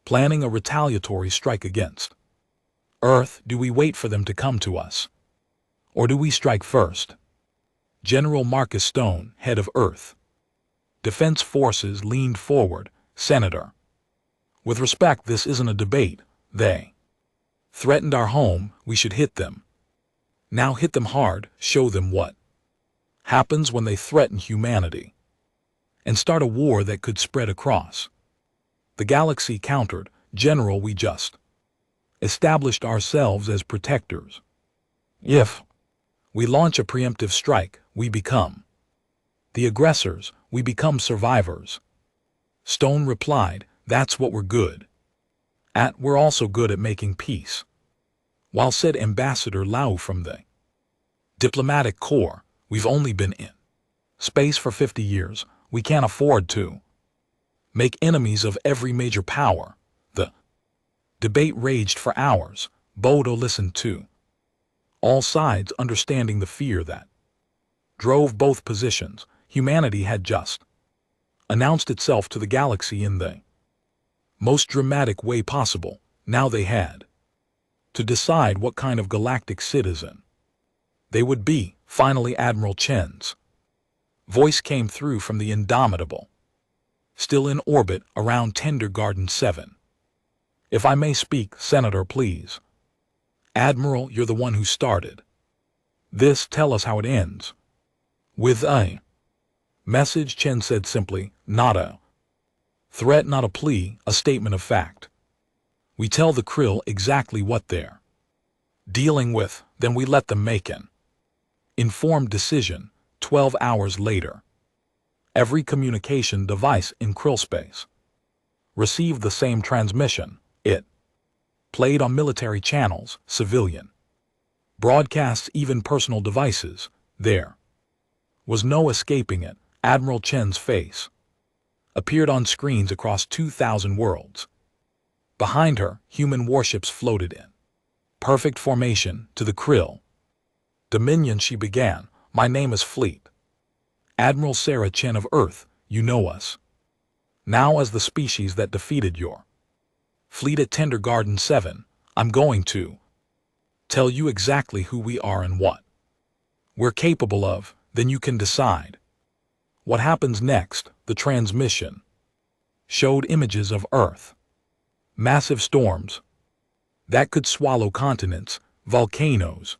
planning a retaliatory strike against Earth. Do we wait for them to come to us, or do we strike first? General Marcus Stone, head of Earth Defense Forces, leaned forward. Senator, with respect, this isn't a debate. They threatened our home. We should hit them. Now hit them hard. Show them what happens when they threaten humanity and start a war that could spread across the galaxy. Countered. General, we just established ourselves as protectors. If we launch a preemptive strike, we become the aggressors. We become survivors. Stone replied, that's what we're good at. We're also good at making peace. While said Ambassador Lau from the diplomatic corps, we've only been in space for 50 years. We can't afford to Make enemies of every major power. The debate raged for hours. Bodo listened to all sides, understanding the fear that drove both positions. Humanity had just announced itself to the galaxy in the most dramatic way possible. Now they had to decide what kind of galactic citizen they would be. Finally, Admiral Chen's voice came through from the Indomitable, still in orbit around Tendergarten 7. If I may speak, Senator, please. Admiral, you're the one who started this. Tell us how it ends. With a message, Chen said simply, not a threat, not a plea, a statement of fact. We tell the Krill exactly what they're dealing with, then we let them make an informed decision. 12 hours later, every communication device in Krill space received the same transmission. It played on military channels, civilian broadcasts, even personal devices. There was no escaping it. Admiral Chen's face appeared on screens across 2,000 worlds. Behind her, human warships floated in perfect formation. To the Krill Dominion, she began. My name is Fleet Admiral Sarah Chen of Earth. You know us now as the species that defeated your fleet at Tendergarten 7. I'm going to tell you exactly who we are and what we're capable of, then you can decide what happens next. The transmission showed images of Earth, massive storms that could swallow continents, volcanoes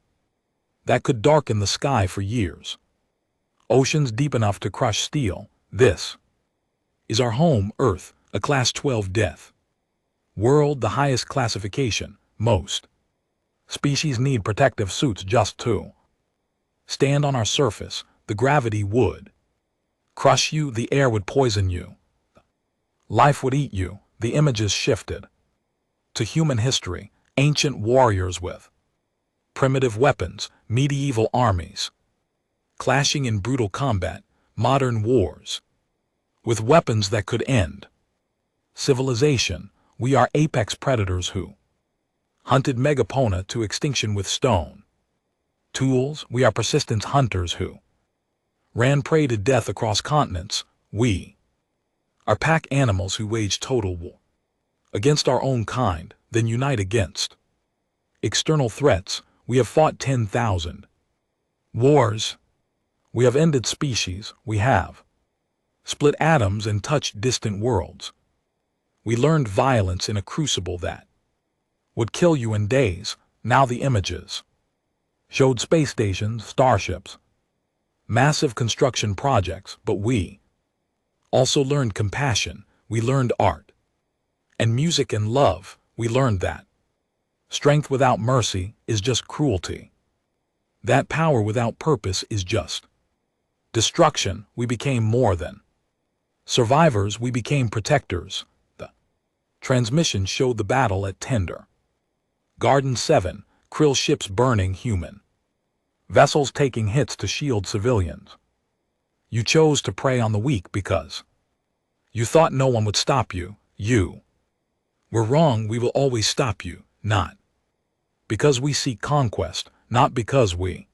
that could darken the sky for years, oceans deep enough to crush steel. This is our home, Earth, a Class 12 death world, the highest classification. Most species need protective suits just to stand on our surface. The gravity would crush you, the air would poison you, life would eat you. The images shifted to human history, ancient warriors with primitive weapons, medieval armies clashing in brutal combat, modern wars with weapons that could end civilization. We are apex predators who hunted megafauna to extinction with stone tools. We are persistent hunters who ran prey to death across continents. We are pack animals who wage total war against our own kind, then unite against external threats. We have fought 10,000 wars. We have ended species. We have split atoms and touched distant worlds. We learned violence in a crucible that would kill you in days. Now the images showed space stations, starships, massive construction projects, but we also learned compassion. We learned art and music and love. We learned that strength without mercy is just cruelty, that power without purpose is just destruction. We became more than survivors, we became protectors. The transmission showed the battle at Tendergarten 7, Krill ships burning human vessels, taking hits to shield civilians. You chose to prey on the weak because you thought no one would stop you. You were wrong. We will always stop you, not because we seek conquest, not because we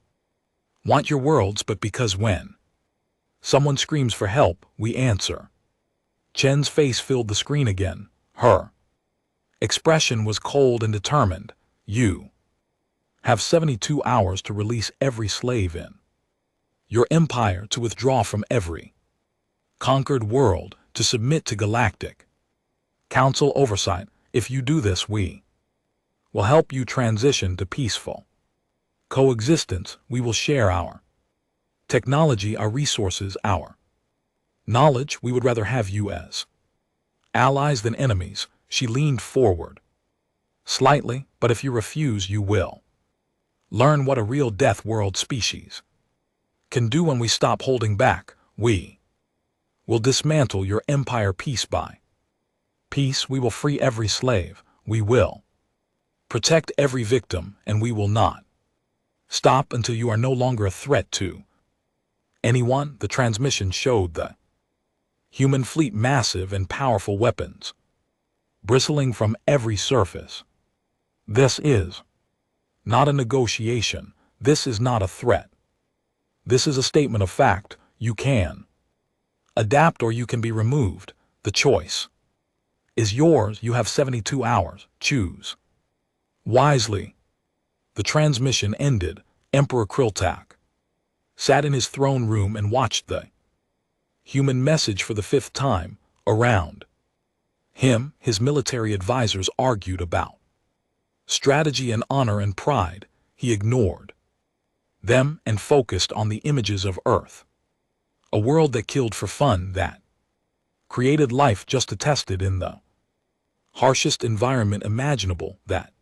want your worlds, but because when someone screams for help, we answer. Chen's face filled the screen again. Her expression was cold and determined. You have 72 hours to release every slave in your empire, to withdraw from every conquered world, to submit to galactic council oversight. If you do this, we will help you transition to peaceful coexistence. We will share our technology, our resources, our knowledge. We would rather have you as allies than enemies. She leaned forward slightly. But if you refuse, you will learn what a real death world species can do. When we stop holding back, we will dismantle your empire piece by piece. We will free every slave. We will protect every victim, and we will not stop until you are no longer a threat to anyone. The transmission showed the Human fleet massive and powerful weapons, bristling from every surface. This is not a negotiation. This is not a threat. This is a statement of fact. You can adapt or you can be removed. The choice is yours. You have 72 hours. Choose wisely. The transmission ended. Emperor Kriltak sat in his throne room and watched the human message for the 5th time. Around him, his military advisors argued about strategy and honor and pride. He ignored them and focused on the images of Earth. A world that killed for fun, that created life just to test it in the harshest environment imaginable, that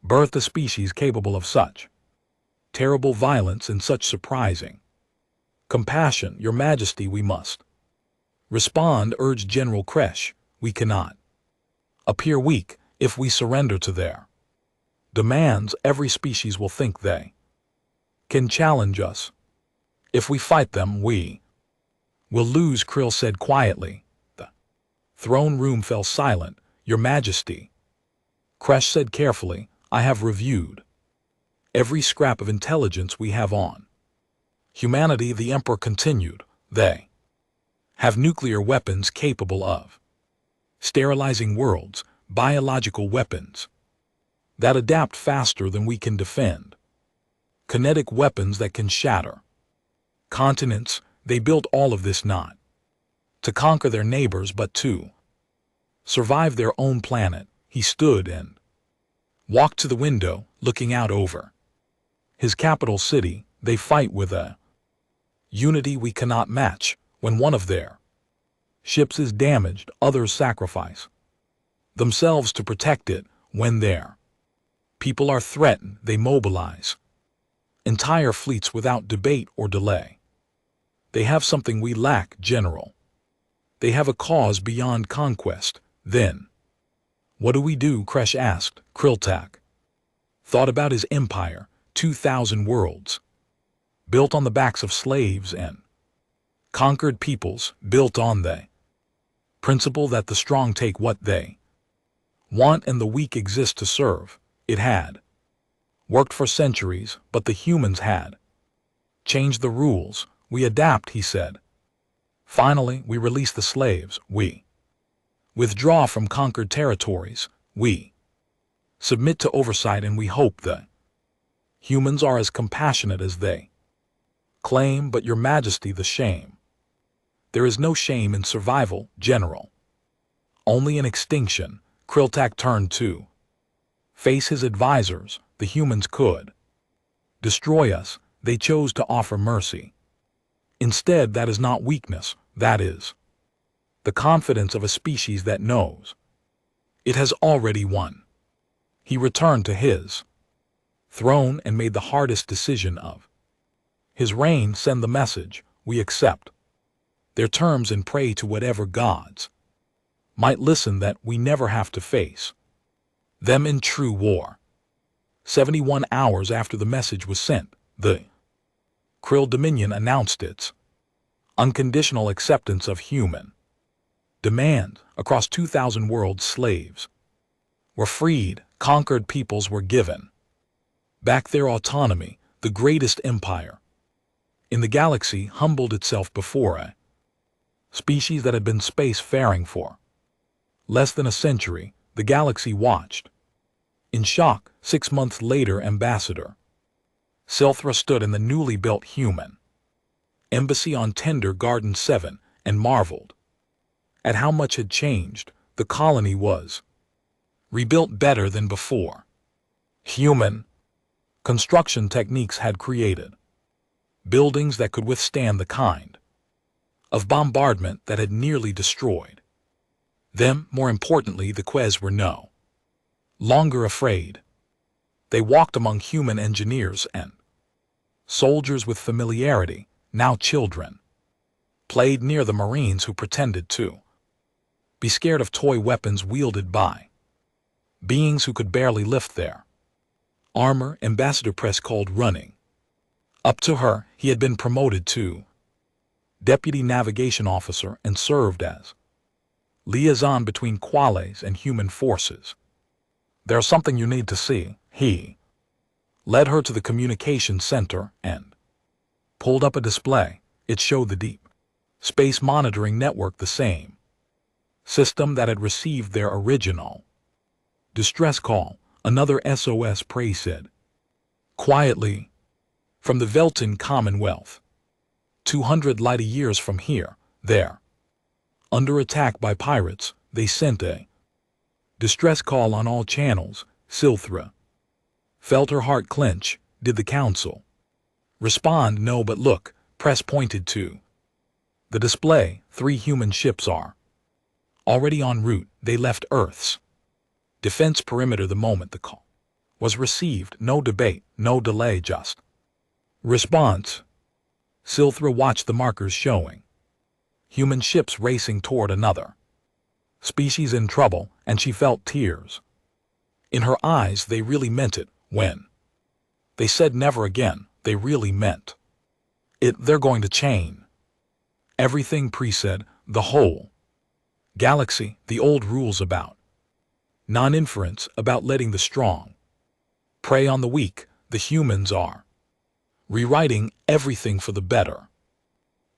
birthed a species capable of such terrible violence and such surprising compassion. Your Majesty, we must respond, urged General Kresh. We cannot appear weak. If we surrender to their demands, every species will think they can challenge us. If we fight them, we will lose, Krill said quietly. The throne room fell silent. Your Majesty, Kresh said carefully, I have reviewed every scrap of intelligence we have on humanity. The Emperor continued. They have nuclear weapons capable of sterilizing worlds, biological weapons that adapt faster than we can defend, kinetic weapons that can shatter continents. They built all of this not to conquer their neighbors but to survive their own planet. He stood and walked to the window, looking out over his capital city. They fight with a unity we cannot match. When one of their ships is damaged, others sacrifice themselves to protect it. When their people are threatened, they mobilize entire fleets without debate or delay. They have something we lack, General. They have a cause beyond conquest. Then what do we do? Kresh asked. Kriltak thought about his empire, 2,000 worlds, built on the backs of slaves and conquered peoples, built on the principle that the strong take what they want and the weak exist to serve. It had worked for centuries, but the humans had changed the rules. We adapt, he said. Finally, we release the slaves. We withdraw from conquered territories. We submit to oversight, and we hope the humans are as compassionate as they claim. But Your Majesty, the shame. There is no shame in survival, General. Only in extinction. Kriltak turned to face his advisors. The humans could destroy us. They chose to offer mercy. Instead, that is not weakness. That is the confidence of a species that knows it has already won. He returned to his throne and made the hardest decision of his reign. Send the message. We accept their terms and pray to whatever gods might listen that we never have to face them in true war. 71 hours after the message was sent, the Krill Dominion announced its unconditional acceptance of human demand. Across 2,000 worlds, slaves were freed, conquered peoples were given back their autonomy. The greatest empire in the galaxy humbled itself before a species that had been space-faring for less than a century. The galaxy watched in shock. 6 months later, Ambassador Silthra stood in the newly built human embassy on Tender Garden 7 and marveled at how much had changed. The colony was rebuilt better than before. Human construction techniques had created buildings that could withstand the kind of bombardment that had nearly destroyed them. More importantly, the Quez were no longer afraid. They walked among human engineers and soldiers with familiarity. Now children played near the Marines who pretended to be scared of toy weapons wielded by beings who could barely lift their armor. Ambassador Press called running up to her. He had been promoted to deputy navigation officer, and served as liaison between Quales and human forces. "There's something you need to see." He led her to the communication center and pulled up a display. It showed the Deep Space Monitoring Network, the same system that had received their original distress call. "Another SOS," Prey said quietly. "From the Velton Commonwealth. 200 light-years from here. They're under attack by pirates. They sent a distress call on all channels." Silthra felt her heart clench. Did the council respond? "No, but look." Press pointed to the display. 3 human ships are already en route. They left Earth's defense perimeter the moment the call was received. No debate, no delay, just response. Silthra watched the markers showing human ships racing toward another species in trouble, and she felt tears in her eyes. They really meant it. When they said never again, they really meant it. "They're going to chain everything," Pre said. "The whole galaxy. The old rules about non-inference, about letting the strong prey on the weak. The humans are rewriting everything for the better,"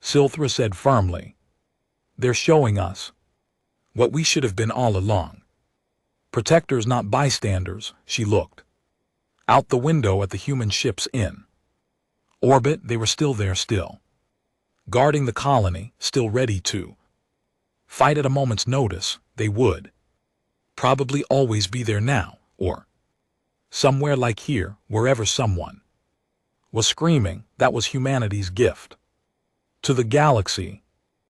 Silthra said firmly. "They're showing us what we should have been all along. Protectors, not bystanders." She looked out the window at the human ships in orbit. They were still there, still guarding the colony, still ready to fight at a moment's notice. They would probably always be there now, or somewhere like here, wherever someone was screaming. That was humanity's gift to the galaxy.